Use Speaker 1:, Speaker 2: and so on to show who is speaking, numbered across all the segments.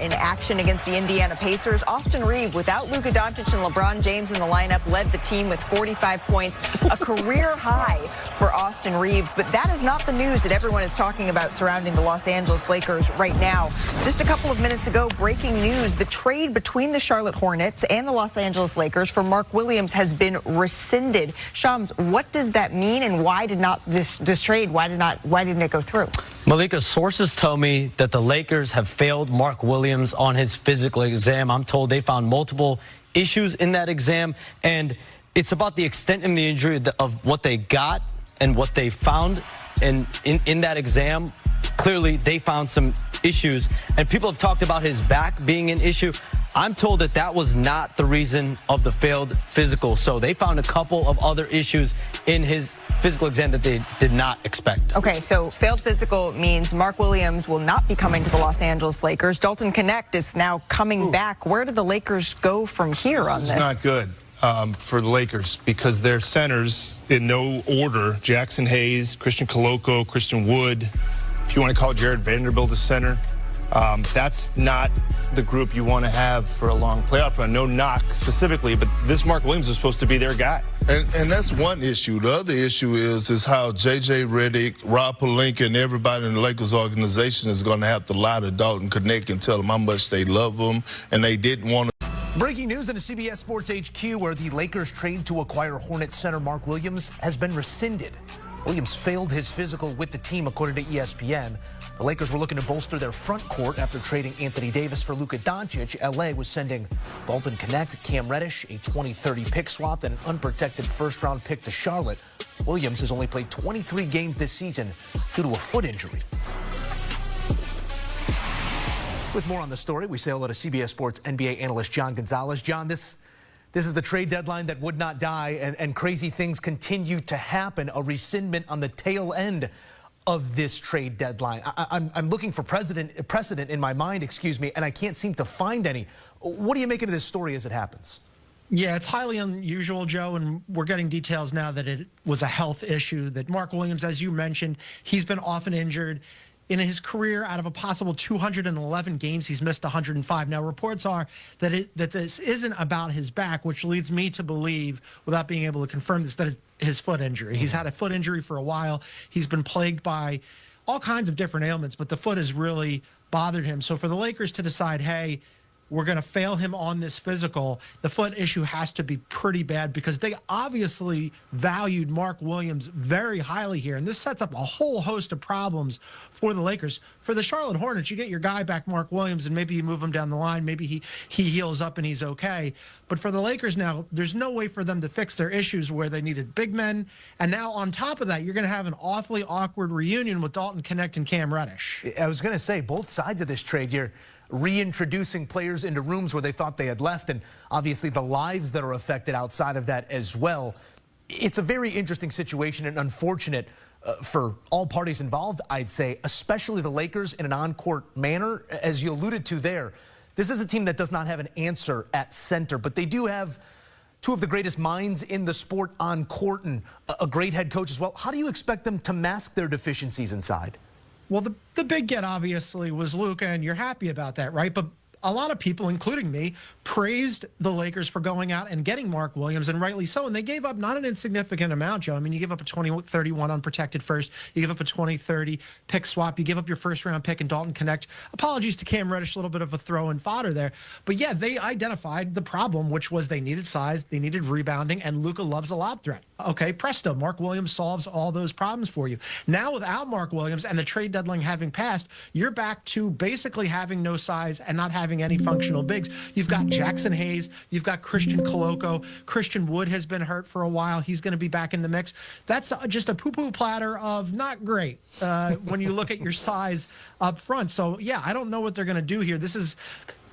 Speaker 1: In action against the Indiana Pacers, Austin Reeves, without Luka Doncic and LeBron James in the lineup, led the team with 45 points, a career high for Austin Reeves. But that is not the news that everyone is talking about surrounding the Los Angeles Lakers right now. Just a couple of minutes ago, breaking news, the trade between the Charlotte Hornets and the Los Angeles Lakers for Mark Williams has been rescinded. Shams, what does that mean, and why did not this trade, why didn't it go through?
Speaker 2: Malika, sources tell me that the Lakers have failed Mark Williams on his physical exam. I'm told they found multiple issues in that exam, and it's about the extent of the injury of what they got and what they found. And in that exam, clearly they found some issues, and people have talked about his back being an issue. I'm told that that was not the reason of the failed physical. So they found a couple of other issues in his physical exam that they did not expect.
Speaker 1: Okay, so failed physical means Mark Williams will not be coming to the Los Angeles Lakers. Dalton Knecht is now coming back. Where do the Lakers go from here on this?
Speaker 3: It's not good for the Lakers because their centers, in no order, Jackson Hayes, Christian Coloco, Christian Wood, if you want to call Jared Vanderbilt a center, that's not the group you want to have for a long playoff run. No knock specifically, but this Mark Williams is supposed to be their guy.
Speaker 4: And that's one issue. The other issue is how J.J. Redick, Rob Pelinka, and everybody in the Lakers organization is going to have to lie to Dalton Knecht and tell him how much they love him and they didn't want to.
Speaker 5: Breaking news in the CBS Sports HQ, where the Lakers trade to acquire Hornets center Mark Williams has been rescinded. Williams failed his physical with the team, according to ESPN. The Lakers were looking to bolster their front court after trading Anthony Davis for Luka Doncic. L.A. was sending Dalton Knecht, Cam Reddish, a 2030 pick swap, and an unprotected first-round pick to Charlotte. Williams has only played 23 games this season due to a foot injury. With more on the story, we say hello to CBS Sports NBA analyst John Gonzalez. John, this is the trade deadline that would not die, and crazy things continue to happen. A rescindment on the tail end of this trade deadline. I'm looking for precedent in my mind, and I can't seem to find any. What do you make of this story as it happens?
Speaker 6: Yeah, it's highly unusual, Joe, and we're getting details now that it was a health issue, that Mark Williams, as you mentioned, he's been often injured. In his career, out of a possible 211 games, he's missed 105. Now, reports are that this isn't about his back, which leads me to believe, without being able to confirm this, that it's his foot injury. He's had a foot injury for a while. He's been plagued by all kinds of different ailments, but the foot has really bothered him. So for the Lakers to decide, hey, we're going to fail him on this physical, the foot issue has to be pretty bad, because they obviously valued Mark Williams very highly here. And this sets up a whole host of problems for the Lakers. For the Charlotte Hornets, you get your guy back, Mark Williams, and maybe you move him down the line. Maybe he heals up and he's okay. But for the Lakers now, there's no way for them to fix their issues where they needed big men. And now on top of that, you're going to have an awfully awkward reunion with Dalton Knecht and Cam Reddish.
Speaker 5: I was going to say, both sides of this trade, you're reintroducing players into rooms where they thought they had left, and obviously the lives that are affected outside of that as well. It's a very interesting situation and unfortunate for all parties involved, I'd say, especially the Lakers in an on-court manner. As you alluded to there, this is a team that does not have an answer at center, but they do have two of the greatest minds in the sport on court and a great head coach as well. How do you expect them to mask their deficiencies inside?
Speaker 6: Well, the big get, obviously, was Luka, and you're happy about that, right? But a lot of people, including me, praised the Lakers for going out and getting Mark Williams, and rightly so. And they gave up not an insignificant amount, Joe. I mean, you give up a 20-31 unprotected first. You give up a 20-30 pick swap. You give up your first-round pick in Dalton Knecht. Apologies to Cam Reddish, a little bit of a throw and fodder there. But, yeah, they identified the problem, which was they needed size, they needed rebounding, and Luka loves a lob threat. Okay, presto, Mark Williams solves all those problems for you. Now, without Mark Williams and the trade deadline having passed, you're back to basically having no size and not having any functional bigs. You've got Jackson Hayes. You've got Christian Coloco. Christian Wood has been hurt for a while. He's going to be back in the mix. That's just a poo-poo platter of not great when you look at your size up front. So, yeah, I don't know what they're going to do here. This is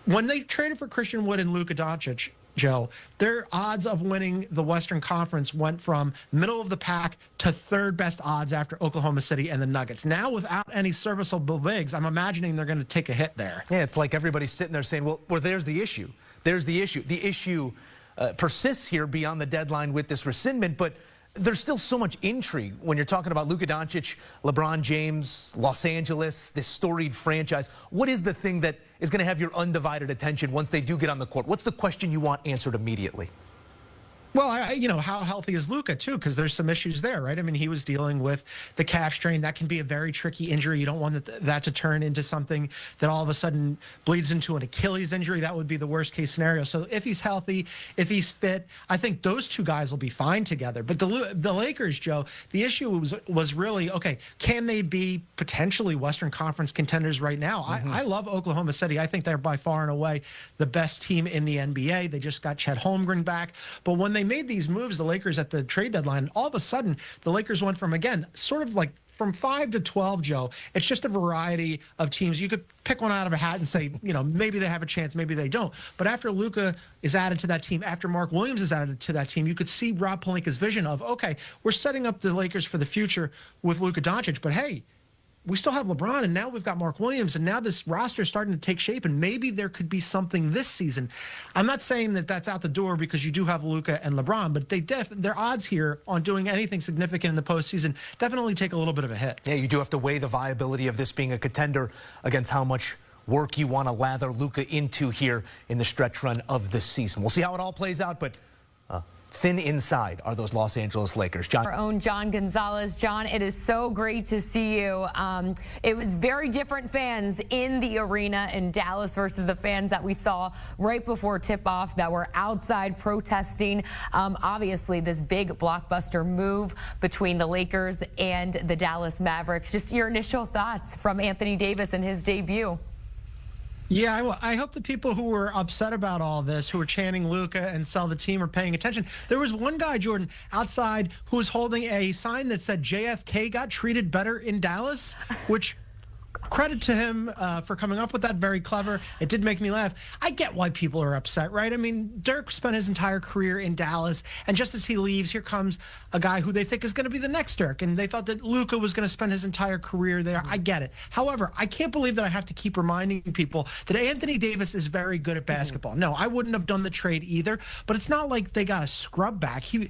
Speaker 6: when they traded for Christian Wood and Luka Doncic, Joe, their odds of winning the Western Conference went from middle of the pack to third best odds after Oklahoma City and the Nuggets. Now, without any serviceable bigs, I'm imagining they're going to take a hit there.
Speaker 5: Yeah, it's like everybody's sitting there saying, well, there's the issue. There's the issue. The issue persists here beyond the deadline with this rescindment, but there's still so much intrigue when you're talking about Luka Doncic, LeBron James, Los Angeles, this storied franchise. What is the thing that is going to have your undivided attention once they do get on the court? What's the question you want answered immediately?
Speaker 6: Well, how healthy is Luka, too? Because there's some issues there, right? I mean, he was dealing with the calf strain. That can be a very tricky injury. You don't want that to turn into something that all of a sudden bleeds into an Achilles injury. That would be the worst case scenario. So if he's healthy, if he's fit, I think those two guys will be fine together. But the Lakers, Joe, the issue was really, okay, can they be potentially Western Conference contenders right now? I love Oklahoma City. I think they're by far and away the best team in the NBA. They just got Chet Holmgren back. But when they made these moves, the Lakers at the trade deadline, all of a sudden the Lakers went from, again, sort of like from 5 to 12, Joe. It's just a variety of teams. You could pick one out of a hat and say, maybe they have a chance, maybe they don't. But after Luka is added to that team, after Mark Williams is added to that team, you could see Rob Pelinka's vision of, okay, we're setting up the Lakers for the future with Luka Doncic, but hey, we still have LeBron, and now we've got Mark Williams, and now this roster is starting to take shape, and maybe there could be something this season. I'm not saying that that's out the door because you do have Luka and LeBron, but their odds here on doing anything significant in the postseason definitely take a little bit of a hit.
Speaker 5: Yeah, you do have to weigh the viability of this being a contender against how much work you want to lather Luka into here in the stretch run of this season. We'll see how it all plays out, but thin inside are those Los Angeles Lakers. John.
Speaker 7: Our own John Gonzalez. John, it is so great to see you. It was very different fans in the arena in Dallas versus the fans that we saw right before tip-off that were outside protesting. Obviously, this big blockbuster move between the Lakers and the Dallas Mavericks. Just your initial thoughts from Anthony Davis and his debut.
Speaker 6: Yeah, I hope the people who were upset about all this, who were chanting Luka and sell the team, are paying attention. There was one guy, Jordan, outside who was holding a sign that said JFK got treated better in Dallas, which credit to him for coming up with that. Very clever. It did make me laugh. I get why people are upset, right? I mean, Dirk spent his entire career in Dallas, and just as he leaves, here comes a guy who they think is going to be the next Dirk, and they thought that Luka was going to spend his entire career there. I get it. However, I can't believe that I have to keep reminding people that Anthony Davis is very good at basketball. No, I wouldn't have done the trade either, but it's not like they got a scrub back. He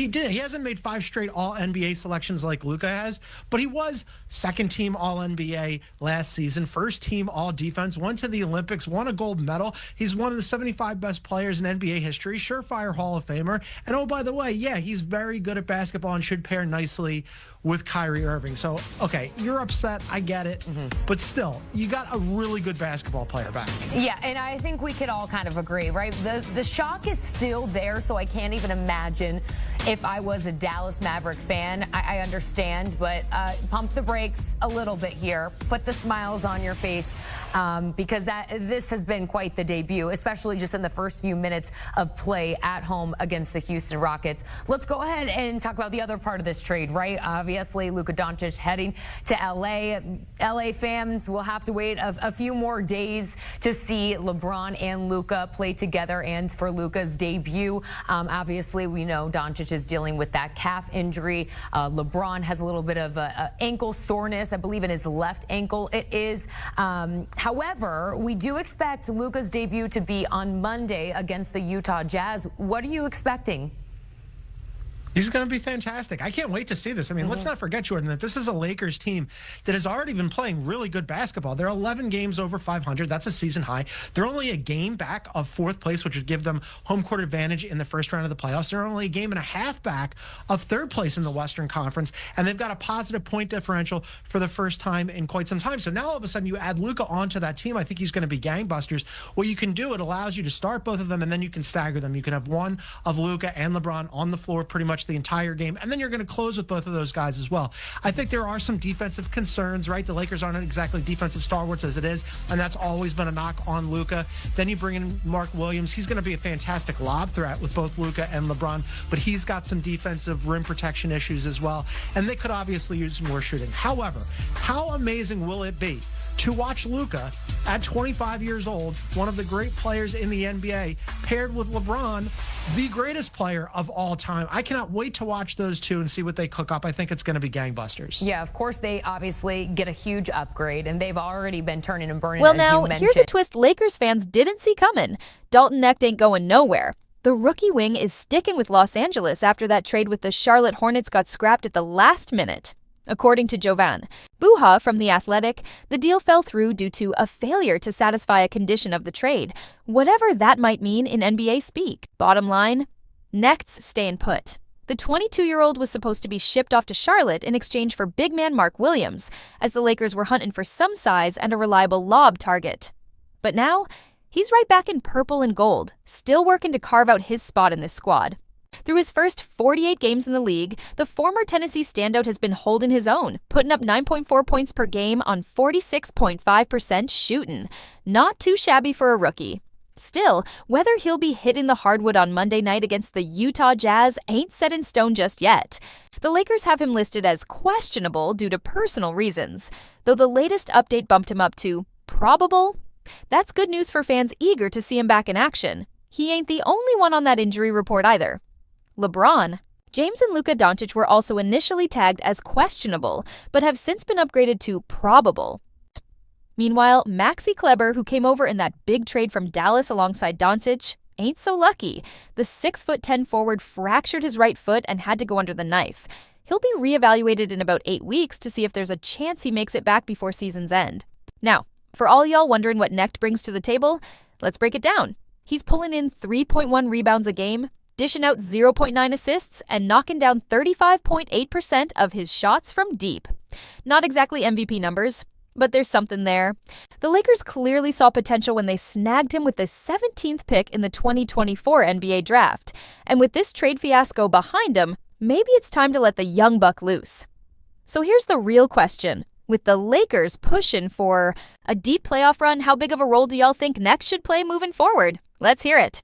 Speaker 6: did. He hasn't made 5 straight All-NBA selections like Luka has, but he was second-team All-NBA last season, first-team All-Defense, went to the Olympics, won a gold medal. He's one of the 75 best players in NBA history, surefire Hall of Famer. And oh, by the way, yeah, he's very good at basketball and should pair nicely with Kyrie Irving. So, okay, you're upset. I get it. But still, you got a really good basketball player back.
Speaker 7: Yeah, and I think we could all kind of agree, right? The shock is still there, so I can't even imagine if I was a Dallas Maverick fan. I understand, but pump the brakes a little bit here. Put the smiles on your face. Because this has been quite the debut, especially just in the first few minutes of play at home against the Houston Rockets. Let's go ahead and talk about the other part of this trade, right? Obviously, Luka Doncic heading to L.A. L.A. fans will have to wait a few more days to see LeBron and Luka play together and for Luka's debut. Obviously, we know Doncic is dealing with that calf injury. LeBron has a little bit of ankle soreness, I believe, in his left ankle. It is. However, we do expect Luka's debut to be on Monday against the Utah Jazz. What are you expecting?
Speaker 6: He's going to be fantastic. I can't wait to see this. I mean, let's not forget, Jordan, that this is a Lakers team that has already been playing really good basketball. They're 11 games over 500. That's a season high. They're only a game back of 4th place, which would give them home court advantage in the first round of the playoffs. They're only a game and a half back of 3rd place in the Western Conference, and they've got a positive point differential for the first time in quite some time. So now all of a sudden you add Luka onto that team. I think he's going to be gangbusters. What you can do, it allows you to start both of them, and then you can stagger them. You can have one of Luka and LeBron on the floor pretty much the entire game, and then you're going to close with both of those guys as well. I think there are some defensive concerns, right? The Lakers aren't exactly defensive stalwarts as it is, and that's always been a knock on Luka. Then you bring in Mark Williams. He's going to be a fantastic lob threat with both Luka and LeBron, but he's got some defensive rim protection issues as well, and they could obviously use more shooting. However, how amazing will it be to watch Luka at 25 years old, one of the great players in the NBA, paired with LeBron, the greatest player of all time. I cannot wait to watch those two and see what they cook up. I think it's going to be gangbusters.
Speaker 7: Yeah, of course, they obviously get a huge upgrade, and they've already been turning and burning,
Speaker 8: well,
Speaker 7: as
Speaker 8: now,
Speaker 7: you mentioned.
Speaker 8: here's a twist Lakers fans didn't see coming. Dalton Knecht ain't going nowhere. The rookie wing is sticking with Los Angeles after that trade with the Charlotte Hornets got scrapped at the last minute. According to Jovan Buha from The Athletic, the deal fell through due to a failure to satisfy a condition of the trade, whatever that might mean in NBA speak. Bottom line, Knecht's staying put. The 22-year-old was supposed to be shipped off to Charlotte in exchange for big man Mark Williams, as the Lakers were hunting for some size and a reliable lob target. But now, he's right back in purple and gold, still working to carve out his spot in this squad. Through his first 48 games in the league, the former Tennessee standout has been holding his own, putting up 9.4 points per game on 46.5% shooting. Not too shabby for a rookie. Still, whether he'll be hitting the hardwood on Monday night against the Utah Jazz ain't set in stone just yet. The Lakers have him listed as questionable due to personal reasons, though the latest update bumped him up to probable. That's good news for fans eager to see him back in action. He ain't the only one on that injury report either. LeBron. James and Luka Doncic were also initially tagged as questionable, but have since been upgraded to probable. Meanwhile, Maxi Kleber, who came over in that big trade from Dallas alongside Doncic, ain't so lucky. The 6'10" forward fractured his right foot and had to go under the knife. He'll be reevaluated in about 8 weeks to see if there's a chance he makes it back before season's end. Now, for all y'all wondering what Knecht brings to the table, let's break it down. He's pulling in 3.1 rebounds a game, dishing out 0.9 assists, and knocking down 35.8% of his shots from deep. Not exactly MVP numbers, but there's something there. The Lakers clearly saw potential when they snagged him with the 17th pick in the 2024 NBA draft. And with this trade fiasco behind him, maybe it's time to let the young buck loose. So here's the real question. With the Lakers pushing for a deep playoff run, how big of a role do y'all think Knecht should play moving forward? Let's hear it.